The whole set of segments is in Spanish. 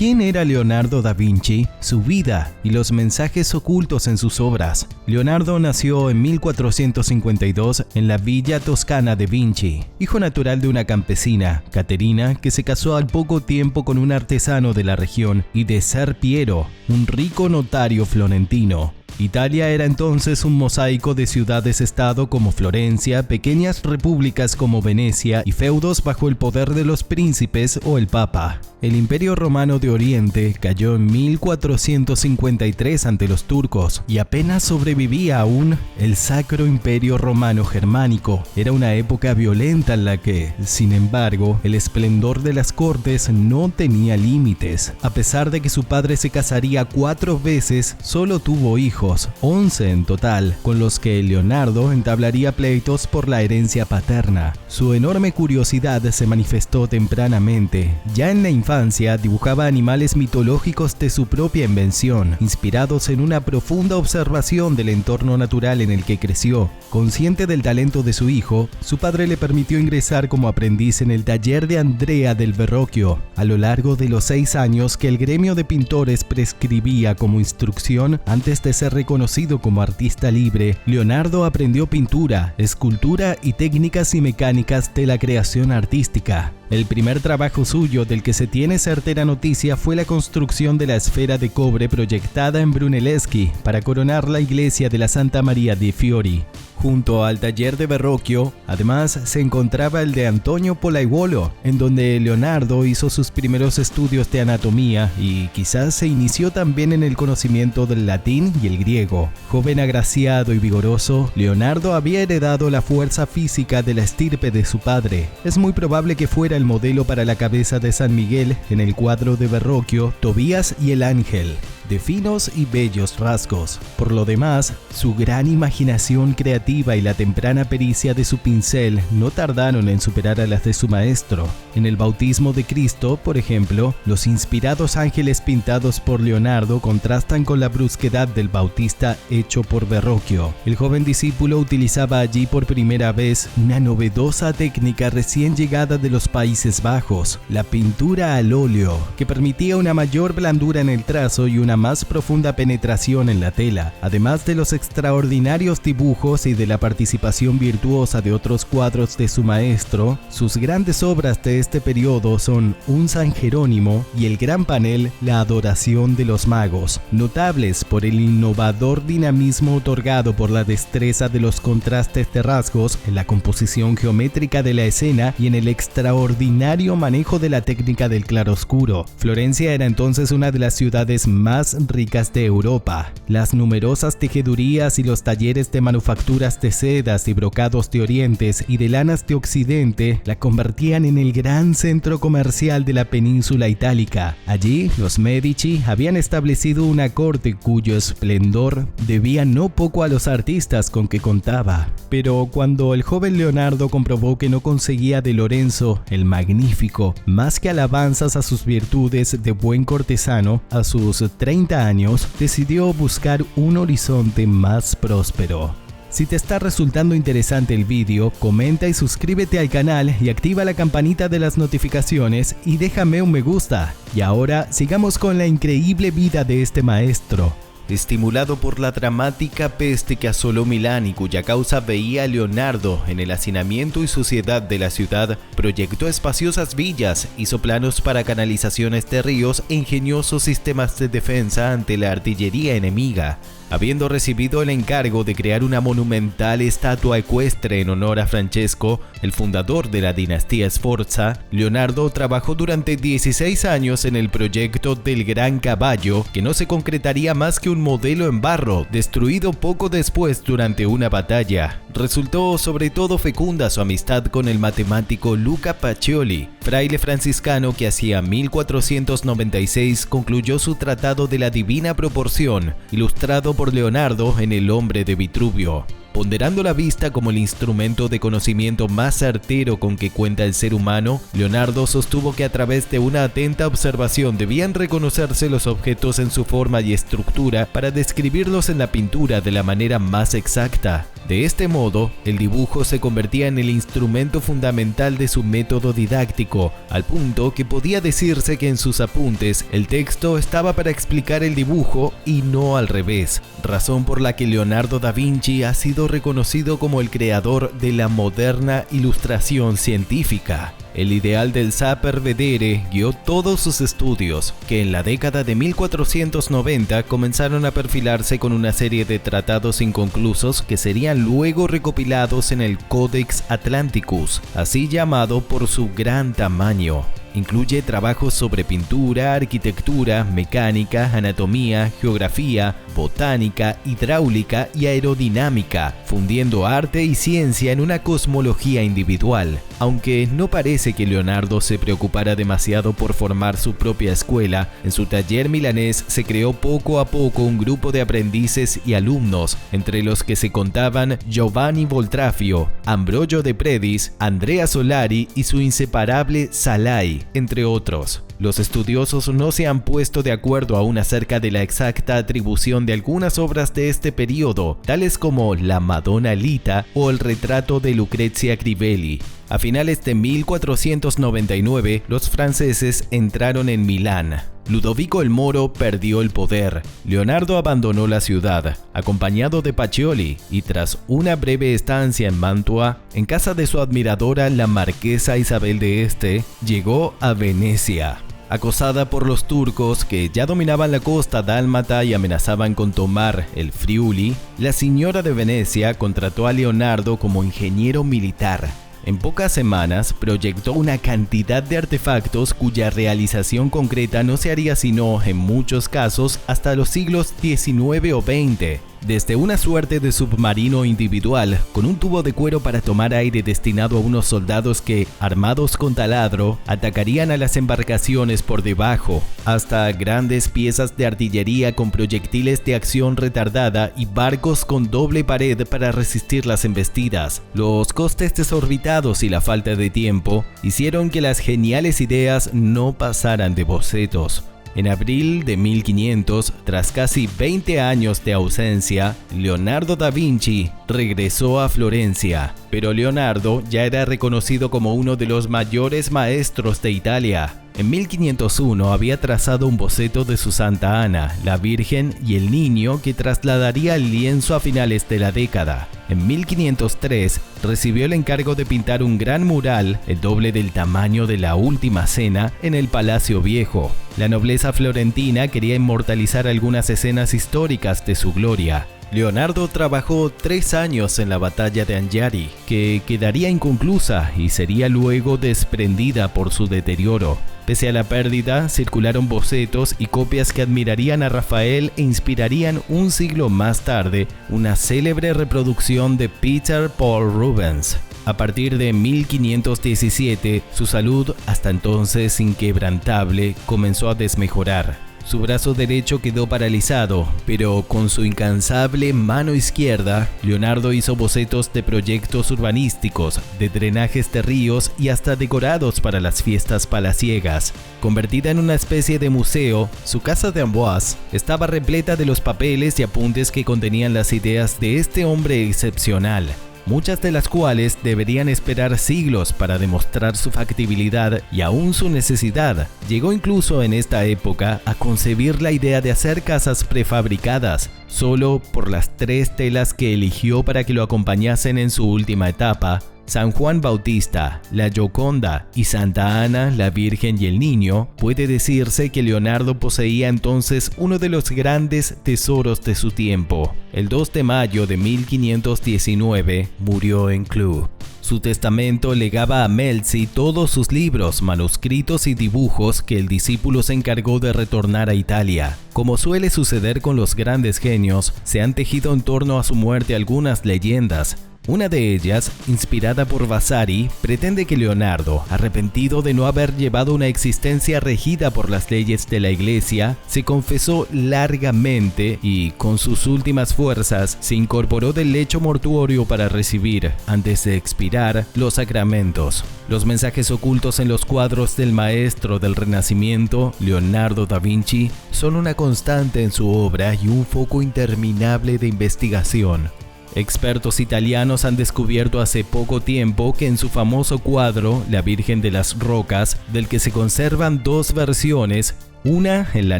¿Quién era Leonardo da Vinci? Su vida y los mensajes ocultos en sus obras. Leonardo nació en 1452 en la villa toscana de Vinci, hijo natural de una campesina, Caterina, que se casó al poco tiempo con un artesano de la región, y de Ser Piero, un rico notario florentino. Italia era entonces un mosaico de ciudades-estado como Florencia, pequeñas repúblicas como Venecia y feudos bajo el poder de los príncipes o el papa. El Imperio Romano de Oriente cayó en 1453 ante los turcos y apenas sobrevivía aún el Sacro Imperio Romano Germánico. Era una época violenta en la que, sin embargo, el esplendor de las cortes no tenía límites. A pesar de que su padre se casaría 4 veces, solo tuvo hijos, 11 en total, con los que Leonardo entablaría pleitos por la herencia paterna. Su enorme curiosidad se manifestó tempranamente. Ya en la infancia dibujaba animales mitológicos de su propia invención, inspirados en una profunda observación del entorno natural en el que creció. Consciente del talento de su hijo, su padre le permitió ingresar como aprendiz en el taller de Andrea del Verrocchio. A lo largo de los 6 años que el gremio de pintores prescribía como instrucción antes de ser reconocido como artista libre, Leonardo aprendió pintura, escultura y técnicas y mecánicas de la creación artística. El primer trabajo suyo del que se tiene certera noticia fue la construcción de la esfera de cobre proyectada en Brunelleschi para coronar la iglesia de la Santa Maria dei Fiori. Junto al taller de Verrocchio, además, se encontraba el de Antonio Pollaiuolo, en donde Leonardo hizo sus primeros estudios de anatomía y quizás se inició también en el conocimiento del latín y el griego. Joven agraciado y vigoroso, Leonardo había heredado la fuerza física de la estirpe de su padre. Es muy probable que fuera el modelo para la cabeza de San Miguel en el cuadro de Verrocchio, Tobías y el Ángel, de finos y bellos rasgos. Por lo demás, su gran imaginación creativa y la temprana pericia de su pincel no tardaron en superar a las de su maestro. En el bautismo de Cristo, por ejemplo, los inspirados ángeles pintados por Leonardo contrastan con la brusquedad del bautista hecho por Verrocchio. El joven discípulo utilizaba allí por primera vez una novedosa técnica recién llegada de los Países Bajos, la pintura al óleo, que permitía una mayor blandura en el trazo y una más profunda penetración en la tela, además de los extraordinarios dibujos y de la participación virtuosa de otros cuadros de su maestro. Sus grandes obras de este periodo son un San Jerónimo y el gran panel La Adoración de los Magos, notables por el innovador dinamismo otorgado por la destreza de los contrastes de rasgos en la composición geométrica de la escena y en el extraordinario manejo de la técnica del claroscuro. Florencia era entonces una de las ciudades más ricas de Europa. Las numerosas tejedurías y los talleres de manufacturas de sedas y brocados de Orientes y de lanas de Occidente la convertían en el gran centro comercial de la península itálica. Allí, los Medici habían establecido una corte cuyo esplendor debía no poco a los artistas con que contaba. Pero cuando el joven Leonardo comprobó que no conseguía de Lorenzo el Magnífico más que alabanzas a sus virtudes de buen cortesano, a sus 30 años, decidió buscar un horizonte más próspero. Si te está resultando interesante el vídeo, comenta y suscríbete al canal y activa la campanita de las notificaciones y déjame un me gusta. Y ahora sigamos con la increíble vida de este maestro. Estimulado por la dramática peste que asoló Milán y cuya causa veía a Leonardo en el hacinamiento y suciedad de la ciudad, proyectó espaciosas villas, hizo planos para canalizaciones de ríos e ingeniosos sistemas de defensa ante la artillería enemiga. Habiendo recibido el encargo de crear una monumental estatua ecuestre en honor a Francesco, el fundador de la dinastía Sforza, Leonardo trabajó durante 16 años en el proyecto del Gran Caballo, que no se concretaría más que un modelo en barro, destruido poco después durante una batalla. Resultó sobre todo fecunda su amistad con el matemático Luca Pacioli, fraile franciscano que hacia 1496 concluyó su Tratado de la Divina Proporción, ilustrado por Leonardo en El hombre de Vitruvio. Ponderando la vista como el instrumento de conocimiento más certero con que cuenta el ser humano, Leonardo sostuvo que a través de una atenta observación debían reconocerse los objetos en su forma y estructura para describirlos en la pintura de la manera más exacta. De este modo, el dibujo se convertía en el instrumento fundamental de su método didáctico, al punto que podía decirse que en sus apuntes el texto estaba para explicar el dibujo y no al revés, razón por la que Leonardo da Vinci ha sido reconocido como el creador de la moderna ilustración científica. El ideal del saper vedere guió todos sus estudios, que en la década de 1490 comenzaron a perfilarse con una serie de tratados inconclusos que serían luego recopilados en el Codex Atlanticus, así llamado por su gran tamaño. Incluye trabajos sobre pintura, arquitectura, mecánica, anatomía, geografía, botánica, hidráulica y aerodinámica, fundiendo arte y ciencia en una cosmología individual. Aunque no parece que Leonardo se preocupara demasiado por formar su propia escuela, en su taller milanés se creó poco a poco un grupo de aprendices y alumnos, entre los que se contaban Giovanni Boltrafio, Ambrogio de Predis, Andrea Solari y su inseparable Salai, entre otros. Los estudiosos no se han puesto de acuerdo aún acerca de la exacta atribución de algunas obras de este periodo, tales como la Madonna Lita o el retrato de Lucrezia Crivelli. A finales de 1499, los franceses entraron en Milán. Ludovico el Moro perdió el poder. Leonardo abandonó la ciudad, acompañado de Pacioli, y tras una breve estancia en Mantua, en casa de su admiradora la marquesa Isabel de Este, llegó a Venecia. Acosada por los turcos que ya dominaban la costa dálmata y amenazaban con tomar el Friuli, la señora de Venecia contrató a Leonardo como ingeniero militar. En pocas semanas proyectó una cantidad de artefactos cuya realización concreta no se haría sino, en muchos casos, hasta los siglos XIX o XX. Desde una suerte de submarino individual, con un tubo de cuero para tomar aire destinado a unos soldados que, armados con taladro, atacarían a las embarcaciones por debajo, hasta grandes piezas de artillería con proyectiles de acción retardada y barcos con doble pared para resistir las embestidas. Los costes desorbitados y la falta de tiempo hicieron que las geniales ideas no pasaran de bocetos. En abril de 1500, tras casi 20 años de ausencia, Leonardo da Vinci regresó a Florencia, pero Leonardo ya era reconocido como uno de los mayores maestros de Italia. En 1501 había trazado un boceto de su Santa Ana, la Virgen y el Niño que trasladaría al lienzo a finales de la década. En 1503 recibió el encargo de pintar un gran mural, el doble del tamaño de la Última Cena, en el Palacio Viejo. La nobleza florentina quería inmortalizar algunas escenas históricas de su gloria. Leonardo trabajó 3 años en la batalla de Anghiari, que quedaría inconclusa y sería luego desprendida por su deterioro. Pese a la pérdida, circularon bocetos y copias que admirarían a Rafael e inspirarían un siglo más tarde una célebre reproducción de Peter Paul Rubens. A partir de 1517, su salud, hasta entonces inquebrantable, comenzó a desmejorar. Su brazo derecho quedó paralizado, pero con su incansable mano izquierda, Leonardo hizo bocetos de proyectos urbanísticos, de drenajes de ríos y hasta decorados para las fiestas palaciegas. Convertida en una especie de museo, su casa de Amboise estaba repleta de los papeles y apuntes que contenían las ideas de este hombre excepcional, muchas de las cuales deberían esperar siglos para demostrar su factibilidad y aún su necesidad. Llegó incluso en esta época a concebir la idea de hacer casas prefabricadas, solo por las 3 telas que eligió para que lo acompañasen en su última etapa: San Juan Bautista, la Gioconda y Santa Ana, la Virgen y el Niño. Puede decirse que Leonardo poseía entonces uno de los grandes tesoros de su tiempo. El 2 de mayo de 1519 murió en Clou. Su testamento legaba a Melzi todos sus libros, manuscritos y dibujos que el discípulo se encargó de retornar a Italia. Como suele suceder con los grandes genios, se han tejido en torno a su muerte algunas leyendas. Una de ellas, inspirada por Vasari, pretende que Leonardo, arrepentido de no haber llevado una existencia regida por las leyes de la Iglesia, se confesó largamente y, con sus últimas fuerzas, se incorporó del lecho mortuorio para recibir, antes de expirar, los sacramentos. Los mensajes ocultos en los cuadros del maestro del Renacimiento, Leonardo da Vinci, son una constante en su obra y un foco interminable de investigación. Expertos italianos han descubierto hace poco tiempo que en su famoso cuadro, La Virgen de las Rocas, del que se conservan dos versiones, una en la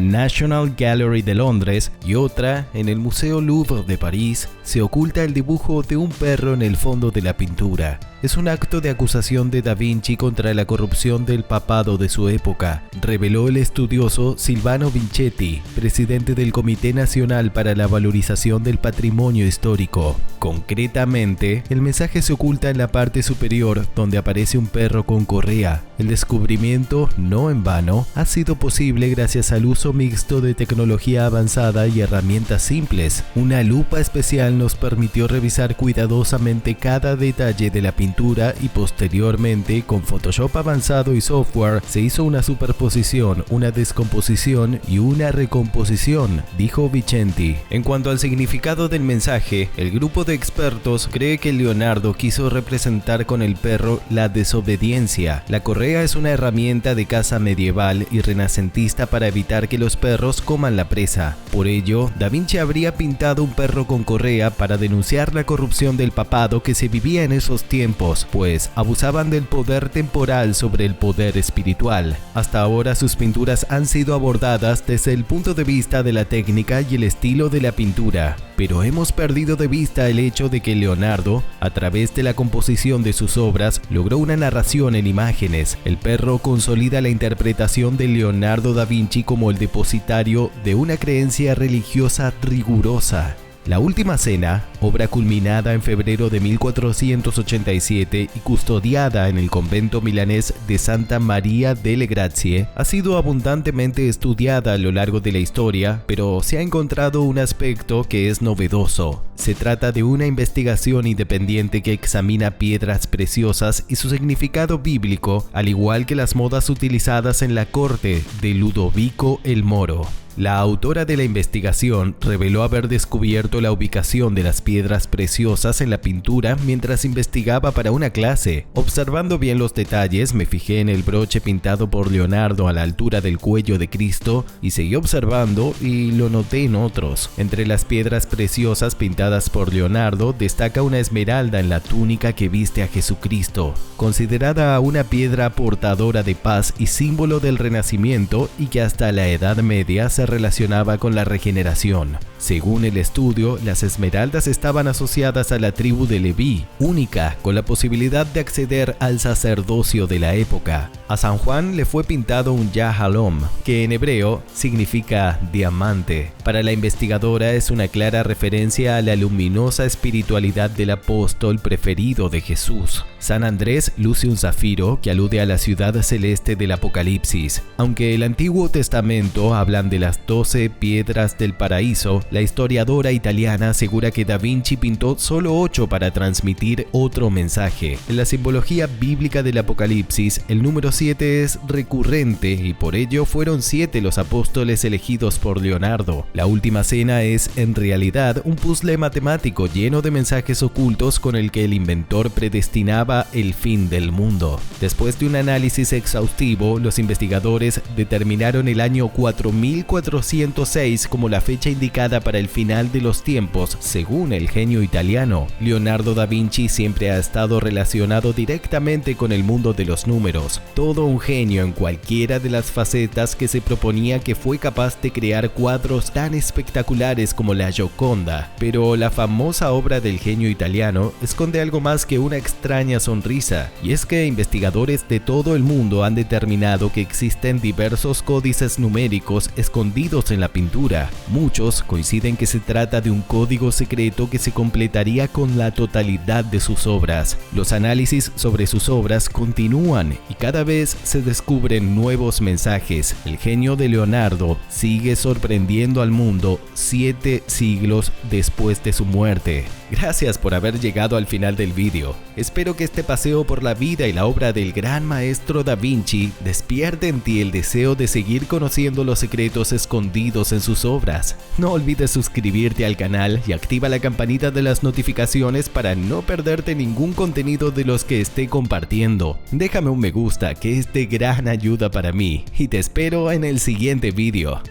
National Gallery de Londres y otra en el Museo Louvre de París, se oculta el dibujo de un perro en el fondo de la pintura. Es un acto de acusación de Da Vinci contra la corrupción del papado de su época, reveló el estudioso Silvano Vincetti, presidente del Comité Nacional para la Valorización del Patrimonio Histórico. Concretamente, el mensaje se oculta en la parte superior, donde aparece un perro con correa. El descubrimiento, no en vano, ha sido posible gracias al uso mixto de tecnología avanzada y herramientas simples. Una lupa especial nos permitió revisar cuidadosamente cada detalle de la pintura y posteriormente, con Photoshop avanzado y software, se hizo una superposición, una descomposición y una recomposición, dijo Vicenti. En cuanto al significado del mensaje, el grupo de expertos cree que Leonardo quiso representar con el perro la desobediencia. La correa es una herramienta de caza medieval y renacentista para evitar que los perros coman la presa. Por ello, Da Vinci habría pintado un perro con correa para denunciar la corrupción del papado que se vivía en esos tiempos, pues abusaban del poder temporal sobre el poder espiritual. Hasta ahora sus pinturas han sido abordadas desde el punto de vista de la técnica y el estilo de la pintura, pero hemos perdido de vista el hecho de que Leonardo, a través de la composición de sus obras, logró una narración en imágenes. El perro consolida la interpretación de Leonardo da Vinci como el depositario de una creencia religiosa rigurosa. La Última Cena, obra culminada en febrero de 1487 y custodiada en el convento milanés de Santa María delle Grazie, ha sido abundantemente estudiada a lo largo de la historia, pero se ha encontrado un aspecto que es novedoso. Se trata de una investigación independiente que examina piedras preciosas y su significado bíblico, al igual que las modas utilizadas en la corte de Ludovico el Moro. La autora de la investigación reveló haber descubierto la ubicación de las piedras preciosas en la pintura mientras investigaba para una clase. Observando bien los detalles, me fijé en el broche pintado por Leonardo a la altura del cuello de Cristo y seguí observando y lo noté en otros. Entre las piedras preciosas pintadas por Leonardo destaca una esmeralda en la túnica que viste a Jesucristo, considerada una piedra portadora de paz y símbolo del Renacimiento y que hasta la Edad Media se relacionaba con la regeneración. Según el estudio, las esmeraldas estaban asociadas a la tribu de Leví, única con la posibilidad de acceder al sacerdocio de la época. A San Juan le fue pintado un Yahalom, que en hebreo significa diamante. Para la investigadora es una clara referencia a la luminosa espiritualidad del apóstol preferido de Jesús. San Andrés luce un zafiro que alude a la ciudad celeste del Apocalipsis. Aunque el Antiguo Testamento hablan de las 12 piedras del paraíso, la historiadora italiana asegura que Da Vinci pintó solo 8 para transmitir otro mensaje. En la simbología bíblica del Apocalipsis, el número 7 es recurrente y por ello fueron 7 los apóstoles elegidos por Leonardo. La Última Cena es, en realidad, un puzzle matemático lleno de mensajes ocultos con el que el inventor predestinaba el fin del mundo. Después de un análisis exhaustivo, los investigadores determinaron el año 4406 como la fecha indicada para el final de los tiempos, según el genio italiano. Leonardo da Vinci siempre ha estado relacionado directamente con el mundo de los números. Todo un genio en cualquiera de las facetas que se proponía, que fue capaz de crear cuadros tan espectaculares como la Gioconda. Pero la famosa obra del genio italiano esconde algo más que una extraña sonrisa, y es que investigadores de todo el mundo han determinado que existen diversos códices numéricos escondidos en la pintura. Muchos coinciden que se trata de un código secreto que se completaría con la totalidad de sus obras. Los análisis sobre sus obras continúan y cada vez se descubren nuevos mensajes. El genio de Leonardo sigue sorprendiendo al mundo 7 siglos después de su muerte. Gracias por haber llegado al final del vídeo. Espero que este paseo por la vida y la obra del gran maestro Da Vinci despierte en ti el deseo de seguir conociendo los secretos escondidos en sus obras. No olvides suscribirte al canal y activa la campanita de las notificaciones para no perderte ningún contenido de los que esté compartiendo. Déjame un me gusta, que es de gran ayuda para mí, y te espero en el siguiente vídeo.